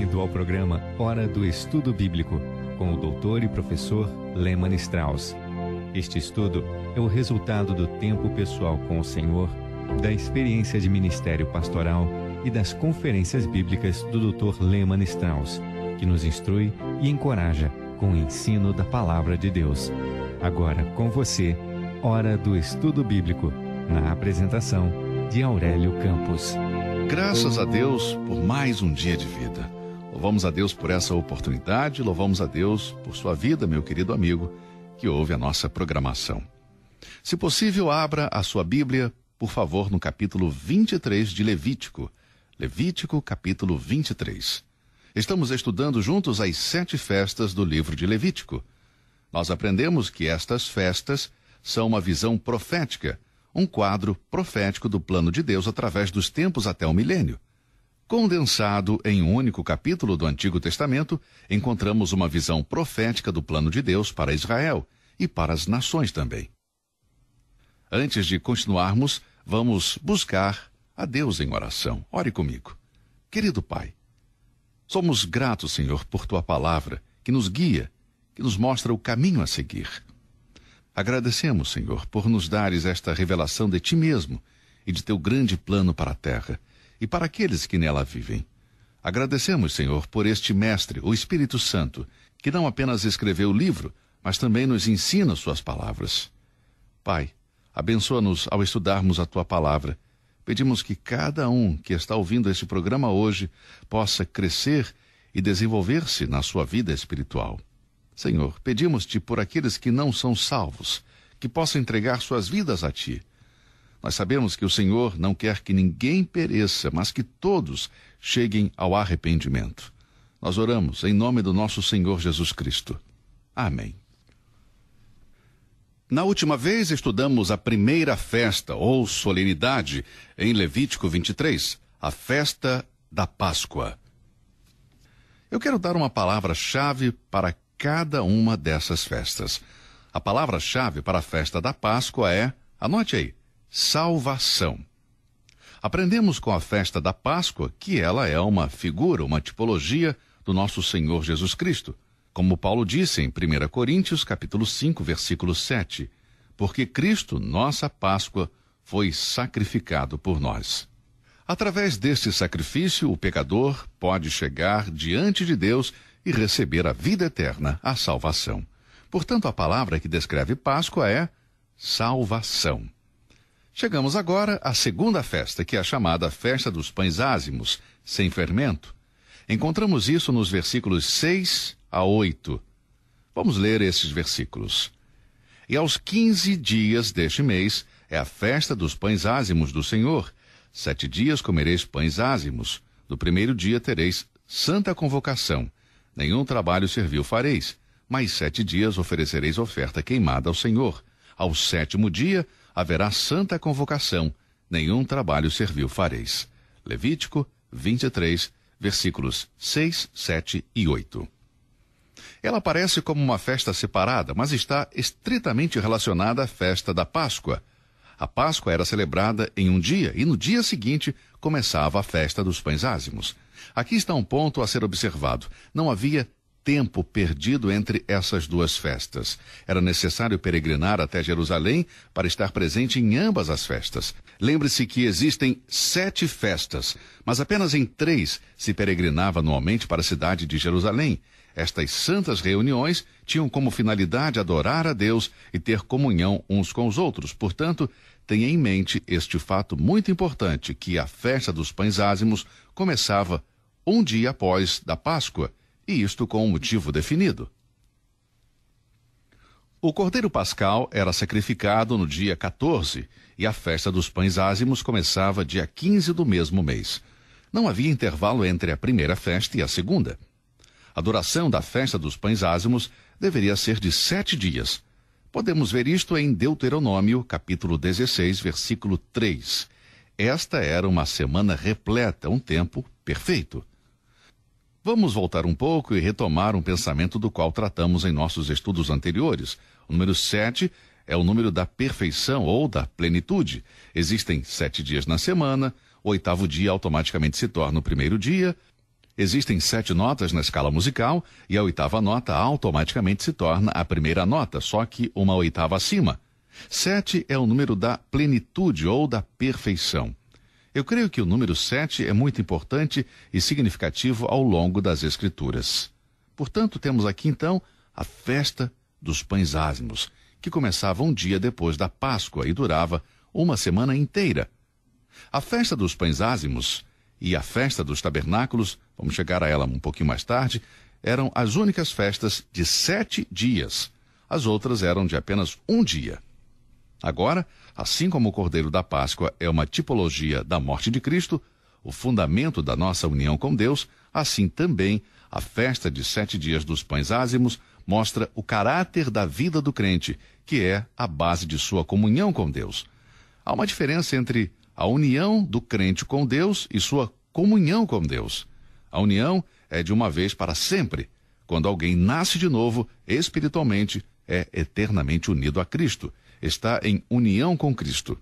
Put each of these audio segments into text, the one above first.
Bem-vindo ao programa Hora do Estudo Bíblico, com o doutor e professor Lehmann Strauss. Este estudo é o resultado do tempo pessoal com o Senhor, da experiência de ministério pastoral e das conferências bíblicas do Dr. Lehmann Strauss, que nos instrui e encoraja com o ensino da Palavra de Deus. Agora com você, Hora do Estudo Bíblico, na apresentação de Aurélio Campos. Graças a Deus por mais um dia de vida. Louvamos a Deus por essa oportunidade, louvamos a Deus por sua vida, meu querido amigo, que ouve a nossa programação. Se possível, abra a sua Bíblia, por favor, no capítulo 23 de Levítico. Levítico, capítulo 23. Estamos estudando juntos as 7 festas do livro de Levítico. Nós aprendemos que estas festas são uma visão profética, um quadro profético do plano de Deus através dos tempos até o milênio. Condensado em um único capítulo do Antigo Testamento, encontramos uma visão profética do plano de Deus para Israel e para as nações também. Antes de continuarmos, vamos buscar a Deus em oração. Ore comigo. Querido Pai, somos gratos, Senhor, por Tua palavra, que nos guia, que nos mostra o caminho a seguir. Agradecemos, Senhor, por nos dares esta revelação de Ti mesmo e de Teu grande plano para a terra e para aqueles que nela vivem. Agradecemos, Senhor, por este Mestre, o Espírito Santo, que não apenas escreveu o livro, mas também nos ensina Suas palavras. Pai, abençoa-nos ao estudarmos a Tua palavra. Pedimos que cada um que está ouvindo este programa hoje possa crescer e desenvolver-se na sua vida espiritual. Senhor, pedimos-te por aqueles que não são salvos, que possam entregar suas vidas a Ti. Nós sabemos que o Senhor não quer que ninguém pereça, mas que todos cheguem ao arrependimento. Nós oramos em nome do nosso Senhor Jesus Cristo. Amém. Na última vez estudamos a primeira festa ou solenidade em Levítico 23, a festa da Páscoa. Eu quero dar uma palavra-chave para cada uma dessas festas. A palavra-chave para a festa da Páscoa é, anote aí, salvação. Aprendemos com a festa da Páscoa que ela é uma figura, uma tipologia do nosso Senhor Jesus Cristo. Como Paulo disse em 1 Coríntios, capítulo 5, versículo 7, porque Cristo, nossa Páscoa, foi sacrificado por nós. Através deste sacrifício, o pecador pode chegar diante de Deus e receber a vida eterna, a salvação. Portanto, a palavra que descreve Páscoa é salvação. Chegamos agora à segunda festa, que é a chamada Festa dos Pães Ázimos, sem fermento. Encontramos isso nos versículos 6 a 8. Vamos ler esses versículos. E aos 15 dias deste mês é a festa dos pães ázimos do Senhor. 7 dias comereis pães ázimos. No primeiro dia tereis santa convocação. Nenhum trabalho servil fareis, mas 7 dias oferecereis oferta queimada ao Senhor. Ao 7º dia haverá santa convocação. Nenhum trabalho servil fareis. Levítico 23, versículos 6, 7 e 8. Ela parece como uma festa separada, mas está estritamente relacionada à festa da Páscoa. A Páscoa era celebrada em um dia e no dia seguinte começava a festa dos pães ázimos. Aqui está um ponto a ser observado. Não havia tempo perdido entre essas duas festas. Era necessário peregrinar até Jerusalém para estar presente em ambas as festas. Lembre-se que existem 7 festas, mas apenas em 3 se peregrinava anualmente para a cidade de Jerusalém. Estas santas reuniões tinham como finalidade adorar a Deus e ter comunhão uns com os outros. Portanto, tenha em mente este fato muito importante, que a festa dos pães ázimos começava um dia após da Páscoa, e isto com um motivo definido. O Cordeiro Pascal era sacrificado no dia 14, e a festa dos pães ázimos começava dia 15 do mesmo mês. Não havia intervalo entre a primeira festa e a segunda. A duração da festa dos pães ázimos deveria ser de 7 dias. Podemos ver isto em Deuteronômio, capítulo 16, versículo 3. Esta era uma semana repleta, um tempo perfeito. Vamos voltar um pouco e retomar um pensamento do qual tratamos em nossos estudos anteriores. O número 7 é o número da perfeição ou da plenitude. Existem 7 dias na semana, o 8º dia automaticamente se torna o primeiro dia, Existem 7 notas na escala musical e a 8ª nota automaticamente se torna a primeira nota, só que uma 8ª acima. 7 é o número da plenitude ou da perfeição. Eu creio que o número 7 é muito importante e significativo ao longo das Escrituras. Portanto, temos aqui então a festa dos pães ázimos, que começava um dia depois da Páscoa e durava uma semana inteira. A festa dos pães ázimos e a festa dos tabernáculos, vamos chegar a ela um pouquinho mais tarde, eram as únicas festas de 7 dias. As outras eram de apenas um dia. Agora, assim como o Cordeiro da Páscoa é uma tipologia da morte de Cristo, o fundamento da nossa união com Deus, assim também a festa de 7 dias dos pães ázimos mostra o caráter da vida do crente, que é a base de sua comunhão com Deus. Há uma diferença entre a união do crente com Deus e sua comunhão com Deus. A união é de uma vez para sempre. Quando alguém nasce de novo, espiritualmente, é eternamente unido a Cristo. Está em união com Cristo.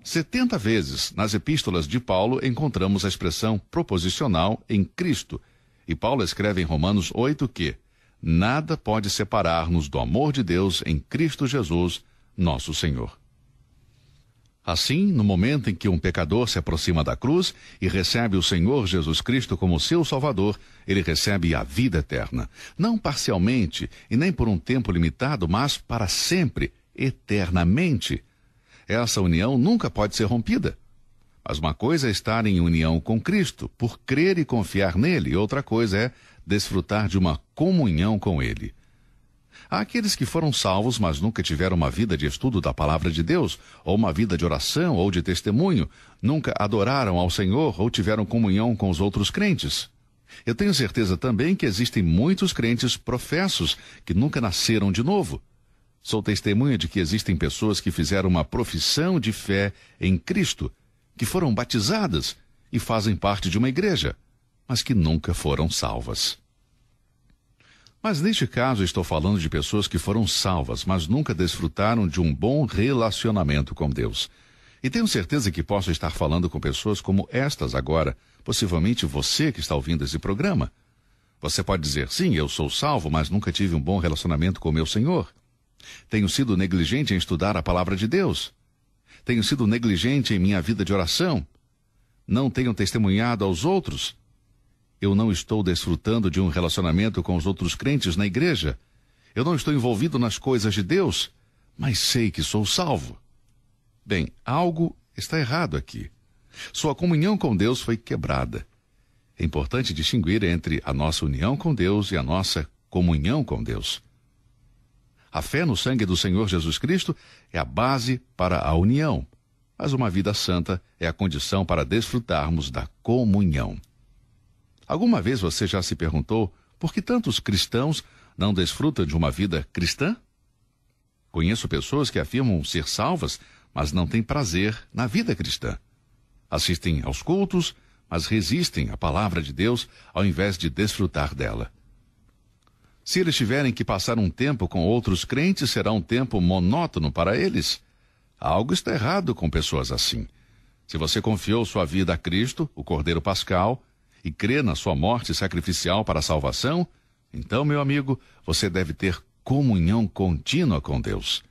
70 vezes nas epístolas de Paulo encontramos a expressão proposicional em Cristo. E Paulo escreve em Romanos 8 que nada pode separar-nos do amor de Deus em Cristo Jesus, nosso Senhor. Assim, no momento em que um pecador se aproxima da cruz e recebe o Senhor Jesus Cristo como seu Salvador, ele recebe a vida eterna. Não parcialmente e nem por um tempo limitado, mas para sempre, eternamente. Essa união nunca pode ser rompida. Mas uma coisa é estar em união com Cristo, por crer e confiar nele, e outra coisa é desfrutar de uma comunhão com ele. Há aqueles que foram salvos, mas nunca tiveram uma vida de estudo da palavra de Deus, ou uma vida de oração ou de testemunho, nunca adoraram ao Senhor ou tiveram comunhão com os outros crentes. Eu tenho certeza também que existem muitos crentes professos que nunca nasceram de novo. Sou testemunha de que existem pessoas que fizeram uma profissão de fé em Cristo, que foram batizadas e fazem parte de uma igreja, mas que nunca foram salvas. Mas neste caso estou falando de pessoas que foram salvas, mas nunca desfrutaram de um bom relacionamento com Deus. E tenho certeza que posso estar falando com pessoas como estas agora, possivelmente você que está ouvindo esse programa. Você pode dizer, sim, eu sou salvo, mas nunca tive um bom relacionamento com o meu Senhor. Tenho sido negligente em estudar a palavra de Deus. Tenho sido negligente em minha vida de oração. Não tenho testemunhado aos outros. Eu não estou desfrutando de um relacionamento com os outros crentes na igreja. Eu não estou envolvido nas coisas de Deus, mas sei que sou salvo. Bem, algo está errado aqui. Sua comunhão com Deus foi quebrada. É importante distinguir entre a nossa união com Deus e a nossa comunhão com Deus. A fé no sangue do Senhor Jesus Cristo é a base para a união, mas uma vida santa é a condição para desfrutarmos da comunhão. Alguma vez você já se perguntou por que tantos cristãos não desfrutam de uma vida cristã? Conheço pessoas que afirmam ser salvas, mas não têm prazer na vida cristã. Assistem aos cultos, mas resistem à palavra de Deus ao invés de desfrutar dela. Se eles tiverem que passar um tempo com outros crentes, será um tempo monótono para eles. Algo está errado com pessoas assim. Se você confiou sua vida a Cristo, o Cordeiro Pascal, e crê na sua morte sacrificial para a salvação, então, meu amigo, você deve ter comunhão contínua com Deus.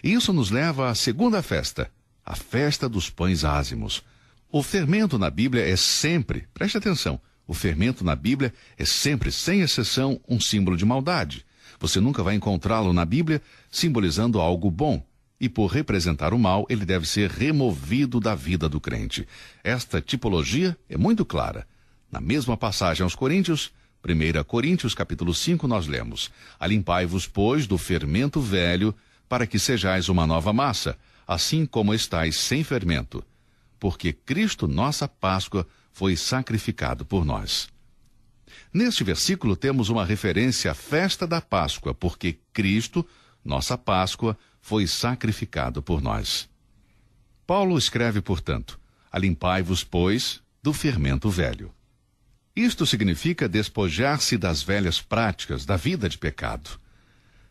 E isso nos leva à segunda festa, a festa dos pães ázimos. O fermento na Bíblia é sempre, preste atenção, o fermento na Bíblia é sempre, sem exceção, um símbolo de maldade. Você nunca vai encontrá-lo na Bíblia simbolizando algo bom. E por representar o mal, ele deve ser removido da vida do crente. Esta tipologia é muito clara. Na mesma passagem aos Coríntios, 1 Coríntios capítulo 5, nós lemos: Alimpai-vos, pois, do fermento velho, para que sejais uma nova massa, assim como estáis sem fermento. Porque Cristo, nossa Páscoa, foi sacrificado por nós. Neste versículo temos uma referência à festa da Páscoa, porque Cristo, nossa Páscoa, foi sacrificado por nós. Paulo escreve, portanto, Alimpai-vos, pois, do fermento velho. Isto significa despojar-se das velhas práticas da vida de pecado.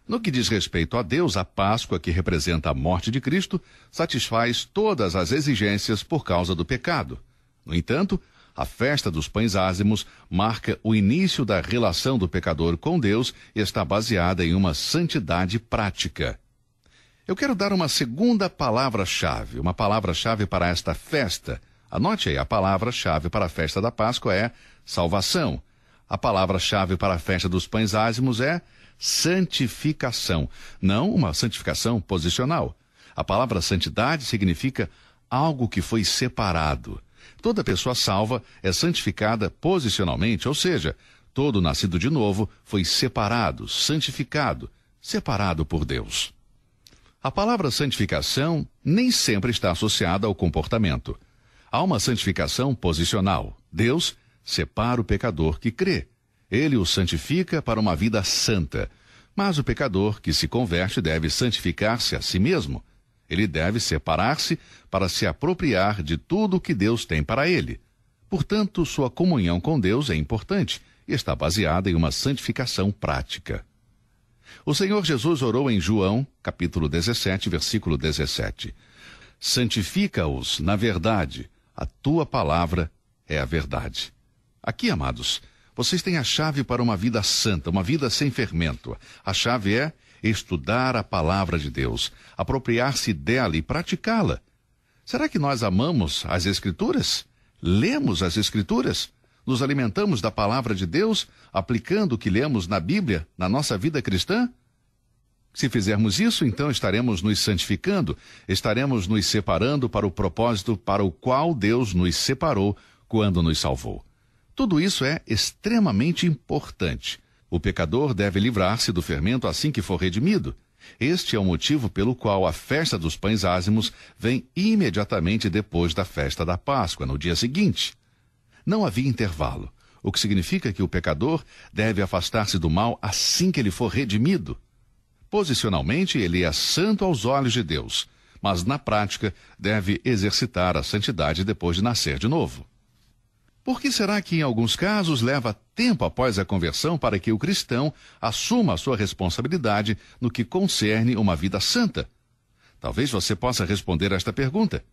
No que diz respeito a Deus, a Páscoa, que representa a morte de Cristo, satisfaz todas as exigências por causa do pecado. No entanto, A festa dos pães ázimos marca o início da relação do pecador com Deus e está baseada em uma santidade prática. Eu quero dar uma segunda palavra-chave, uma palavra-chave para esta festa. Anote aí, a palavra-chave para a festa da Páscoa é salvação. A palavra-chave para a festa dos pães ázimos é santificação. Não uma santificação posicional. A palavra santidade significa algo que foi separado. Toda pessoa salva é santificada posicionalmente, ou seja, todo nascido de novo foi separado, santificado, separado por Deus. A palavra santificação nem sempre está associada ao comportamento. Há uma santificação posicional. Deus separa o pecador que crê. Ele o santifica para uma vida santa. Mas o pecador que se converte deve santificar-se a si mesmo. Ele deve separar-se para se apropriar de tudo o que Deus tem para ele. Portanto, sua comunhão com Deus é importante e está baseada em uma santificação prática. O Senhor Jesus orou em João, capítulo 17, versículo 17. Santifica-os na verdade, a tua palavra é a verdade. Aqui, amados, vocês têm a chave para uma vida santa, uma vida sem fermento. A chave é estudar a palavra de Deus, apropriar-se dela e praticá-la. Será que nós amamos as Escrituras? Lemos as Escrituras? Nos alimentamos da palavra de Deus, aplicando o que lemos na Bíblia na nossa vida cristã? Se fizermos isso, então estaremos nos santificando, estaremos nos separando para o propósito para o qual Deus nos separou quando nos salvou. Tudo isso é extremamente importante. O pecador deve livrar-se do fermento assim que for redimido. Este é o motivo pelo qual a festa dos pães ázimos vem imediatamente depois da festa da Páscoa, no dia seguinte. Não havia intervalo, o que significa que o pecador deve afastar-se do mal assim que ele for redimido. Posicionalmente, ele é santo aos olhos de Deus, mas na prática deve exercitar a santidade depois de nascer de novo. Por que será que em alguns casos leva tempo após a conversão para que o cristão assuma a sua responsabilidade no que concerne uma vida santa? Talvez você possa responder esta pergunta.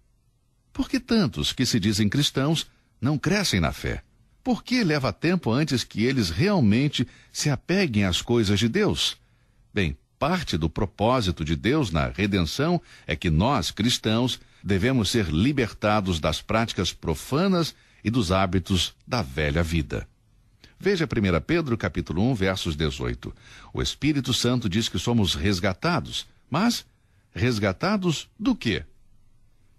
Por que tantos que se dizem cristãos não crescem na fé? Por que leva tempo antes que eles realmente se apeguem às coisas de Deus? Bem, parte do propósito de Deus na redenção é que nós, cristãos, devemos ser libertados das práticas profanas e dos hábitos da velha vida. Veja 1 Pedro capítulo 1, versos 18. O Espírito Santo diz que somos resgatados, mas resgatados do quê?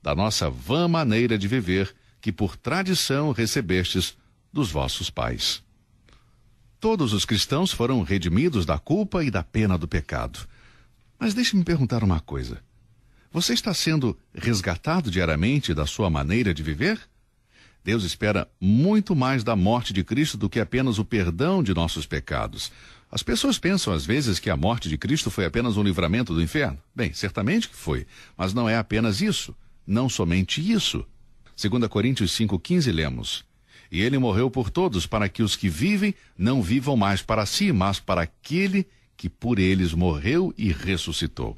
Da nossa vã maneira de viver, que por tradição recebestes dos vossos pais. Todos os cristãos foram redimidos da culpa e da pena do pecado. Mas deixe-me perguntar uma coisa. Você está sendo resgatado diariamente da sua maneira de viver? Deus espera muito mais da morte de Cristo do que apenas o perdão de nossos pecados. As pessoas pensam às vezes que a morte de Cristo foi apenas um livramento do inferno. Bem, certamente que foi, mas não é apenas isso. Não somente isso. 2 Coríntios 5,15 lemos: E ele morreu por todos, para que os que vivem não vivam mais para si, mas para aquele que por eles morreu e ressuscitou.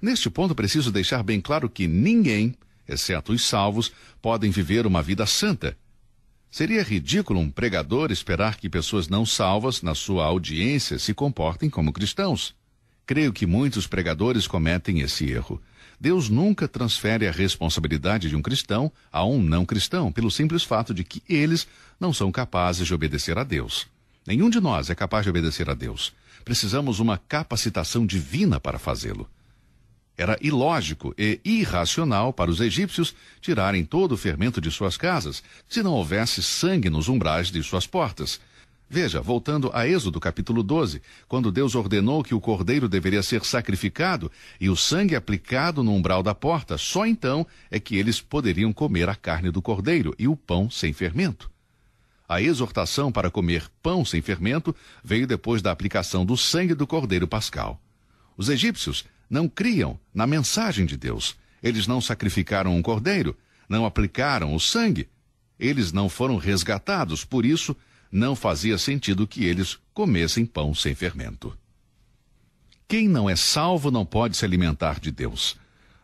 Neste ponto, preciso deixar bem claro que ninguém, exceto os salvos, podem viver uma vida santa. Seria ridículo um pregador esperar que pessoas não salvas, na sua audiência, se comportem como cristãos. Creio que muitos pregadores cometem esse erro. Deus nunca transfere a responsabilidade de um cristão a um não cristão, pelo simples fato de que eles não são capazes de obedecer a Deus. Nenhum de nós é capaz de obedecer a Deus. Precisamos uma capacitação divina para fazê-lo. Era ilógico e irracional para os egípcios tirarem todo o fermento de suas casas, se não houvesse sangue nos umbrais de suas portas. Veja, voltando a Êxodo capítulo 12, quando Deus ordenou que o cordeiro deveria ser sacrificado e o sangue aplicado no umbral da porta, só então é que eles poderiam comer a carne do cordeiro e o pão sem fermento. A exortação para comer pão sem fermento veio depois da aplicação do sangue do cordeiro pascal. Os egípcios não criam na mensagem de Deus. Eles não sacrificaram um cordeiro, não aplicaram o sangue. Eles não foram resgatados, por isso não fazia sentido que eles comessem pão sem fermento. Quem não é salvo não pode se alimentar de Deus.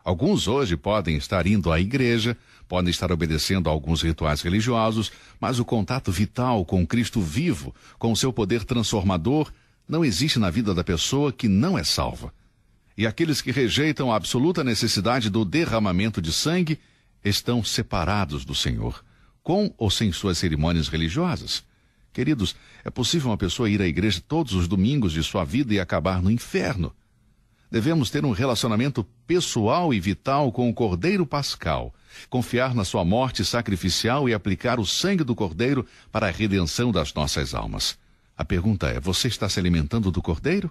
Alguns hoje podem estar indo à igreja, podem estar obedecendo a alguns rituais religiosos, mas o contato vital com Cristo vivo, com o seu poder transformador, não existe na vida da pessoa que não é salva. E aqueles que rejeitam a absoluta necessidade do derramamento de sangue estão separados do Senhor, com ou sem suas cerimônias religiosas. Queridos, é possível uma pessoa ir à igreja todos os domingos de sua vida e acabar no inferno. Devemos ter um relacionamento pessoal e vital com o Cordeiro Pascal, confiar na sua morte sacrificial e aplicar o sangue do Cordeiro para a redenção das nossas almas. A pergunta é, você está se alimentando do Cordeiro?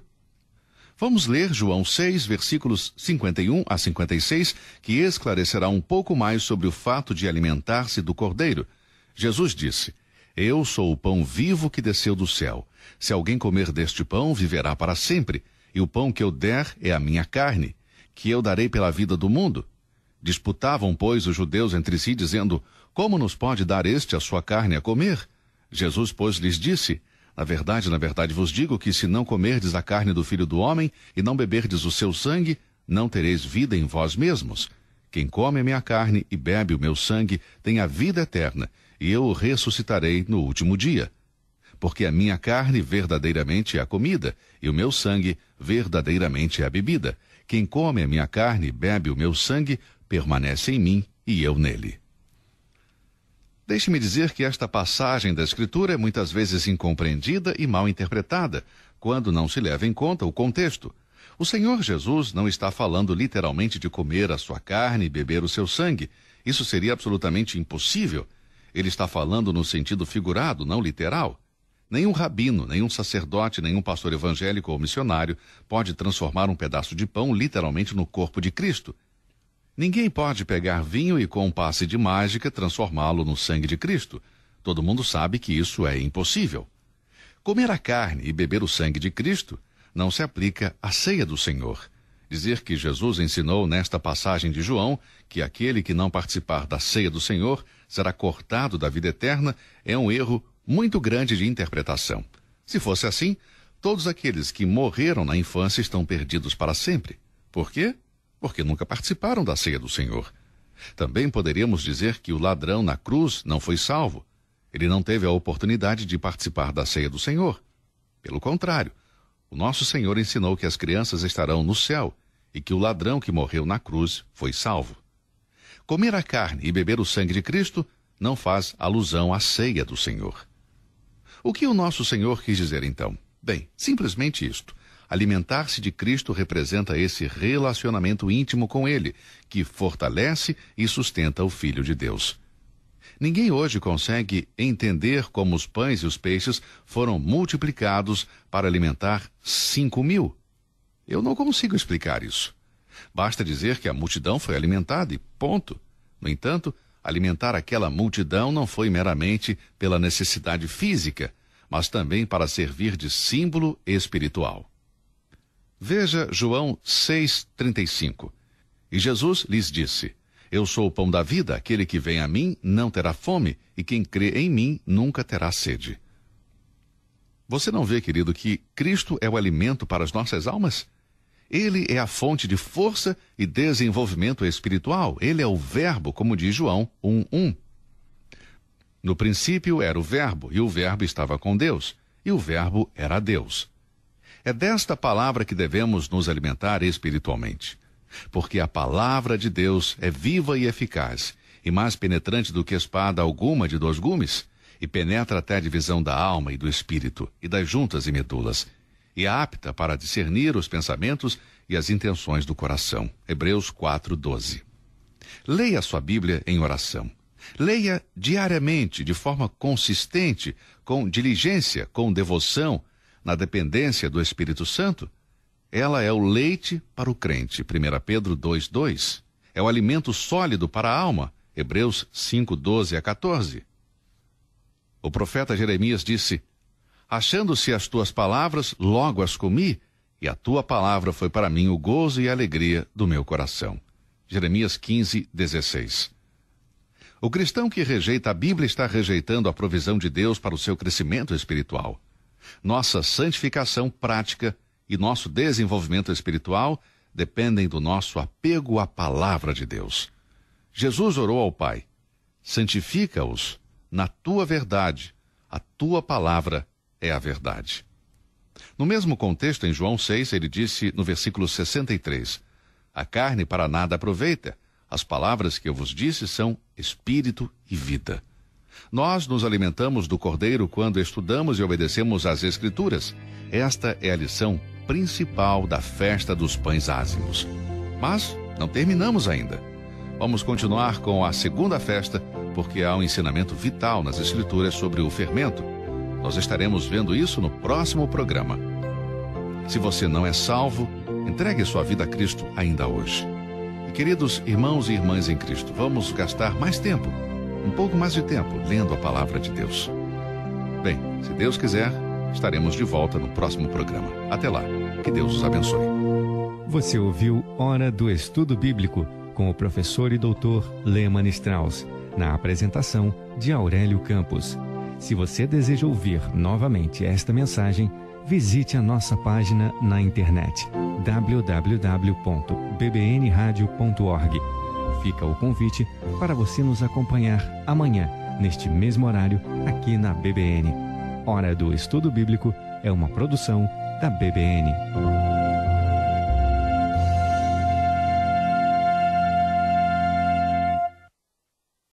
Vamos ler João 6, versículos 51 a 56, que esclarecerá um pouco mais sobre o fato de alimentar-se do Cordeiro. Jesus disse: Eu sou o pão vivo que desceu do céu. Se alguém comer deste pão, viverá para sempre. E o pão que eu der é a minha carne, que eu darei pela vida do mundo. Disputavam, pois, os judeus entre si, dizendo: Como nos pode dar este a sua carne a comer? Jesus, pois, lhes disse: na verdade vos digo que se não comerdes a carne do Filho do Homem e não beberdes o seu sangue, não tereis vida em vós mesmos. Quem come a minha carne e bebe o meu sangue tem a vida eterna, e eu o ressuscitarei no último dia. Porque a minha carne verdadeiramente é a comida, e o meu sangue verdadeiramente é a bebida. Quem come a minha carne e bebe o meu sangue, permanece em mim e eu nele. Deixe-me dizer que esta passagem da Escritura é muitas vezes incompreendida e mal interpretada, quando não se leva em conta o contexto. O Senhor Jesus não está falando literalmente de comer a sua carne e beber o seu sangue. Isso seria absolutamente impossível. Ele está falando no sentido figurado, não literal. Nenhum rabino, nenhum sacerdote, nenhum pastor evangélico ou missionário pode transformar um pedaço de pão literalmente no corpo de Cristo. Ninguém pode pegar vinho e com um passe de mágica transformá-lo no sangue de Cristo. Todo mundo sabe que isso é impossível. Comer a carne e beber o sangue de Cristo não se aplica à ceia do Senhor. Dizer que Jesus ensinou nesta passagem de João que aquele que não participar da ceia do Senhor será cortado da vida eterna é um erro muito grande de interpretação. Se fosse assim, todos aqueles que morreram na infância estão perdidos para sempre. Por quê? Porque nunca participaram da ceia do Senhor. Também poderíamos dizer que o ladrão na cruz não foi salvo. Ele não teve a oportunidade de participar da ceia do Senhor. Pelo contrário, o nosso Senhor ensinou que as crianças estarão no céu e que o ladrão que morreu na cruz foi salvo. Comer a carne e beber o sangue de Cristo não faz alusão à ceia do Senhor. O que o nosso Senhor quis dizer então? Bem, simplesmente isto. Alimentar-se de Cristo representa esse relacionamento íntimo com Ele, que fortalece e sustenta o Filho de Deus. Ninguém hoje consegue entender como os pães e os peixes foram multiplicados para alimentar 5.000. Eu não consigo explicar isso. Basta dizer que a multidão foi alimentada e ponto. No entanto, alimentar aquela multidão não foi meramente pela necessidade física, mas também para servir de símbolo espiritual. Veja João 6,35. E Jesus lhes disse: Eu sou o pão da vida, aquele que vem a mim não terá fome, e quem crê em mim nunca terá sede. Você não vê, querido, que Cristo é o alimento para as nossas almas? Ele é a fonte de força e desenvolvimento espiritual. Ele é o Verbo, como diz João 1:1. No princípio era o Verbo, e o Verbo estava com Deus, e o Verbo era Deus. É desta palavra que devemos nos alimentar espiritualmente. Porque a palavra de Deus é viva e eficaz, e mais penetrante do que espada alguma de 2 gumes, e penetra até a divisão da alma e do espírito, e das juntas e medulas, e é apta para discernir os pensamentos e as intenções do coração. Hebreus 4:12. Leia a sua Bíblia em oração. Leia diariamente, de forma consistente, com diligência, com devoção, na dependência do Espírito Santo. Ela é o leite para o crente, 1 Pedro 2:2. É o alimento sólido para a alma, Hebreus 5:12 a 14. O profeta Jeremias disse: Achando-se as tuas palavras, logo as comi, e a tua palavra foi para mim o gozo e a alegria do meu coração. Jeremias 15:16. O cristão que rejeita a Bíblia está rejeitando a provisão de Deus para o seu crescimento espiritual. Nossa santificação prática e nosso desenvolvimento espiritual dependem do nosso apego à palavra de Deus. Jesus orou ao Pai: santifica-os na tua verdade, a tua palavra é a verdade. No mesmo contexto, em João 6, ele disse no versículo 63, a carne para nada aproveita, as palavras que eu vos disse são espírito e vida. Nós nos alimentamos do Cordeiro quando estudamos e obedecemos às Escrituras. Esta é a lição principal da festa dos pães ázimos. Mas não terminamos ainda. Vamos continuar com a segunda festa, porque há um ensinamento vital nas Escrituras sobre o fermento. Nós estaremos vendo isso no próximo programa. Se você não é salvo, entregue sua vida a Cristo ainda hoje. E queridos irmãos e irmãs em Cristo, vamos gastar mais tempo, um pouco mais de tempo, lendo a palavra de Deus. Bem, se Deus quiser, estaremos de volta no próximo programa. Até lá, que Deus os abençoe. Você ouviu Hora do Estudo Bíblico com o professor e doutor Lehmann Strauss, na apresentação de Aurélio Campos. Se você deseja ouvir novamente esta mensagem, visite a nossa página na internet www.bbnradio.org. Fica o convite para você nos acompanhar amanhã, neste mesmo horário, aqui na BBN. Hora do Estudo Bíblico é uma produção da BBN.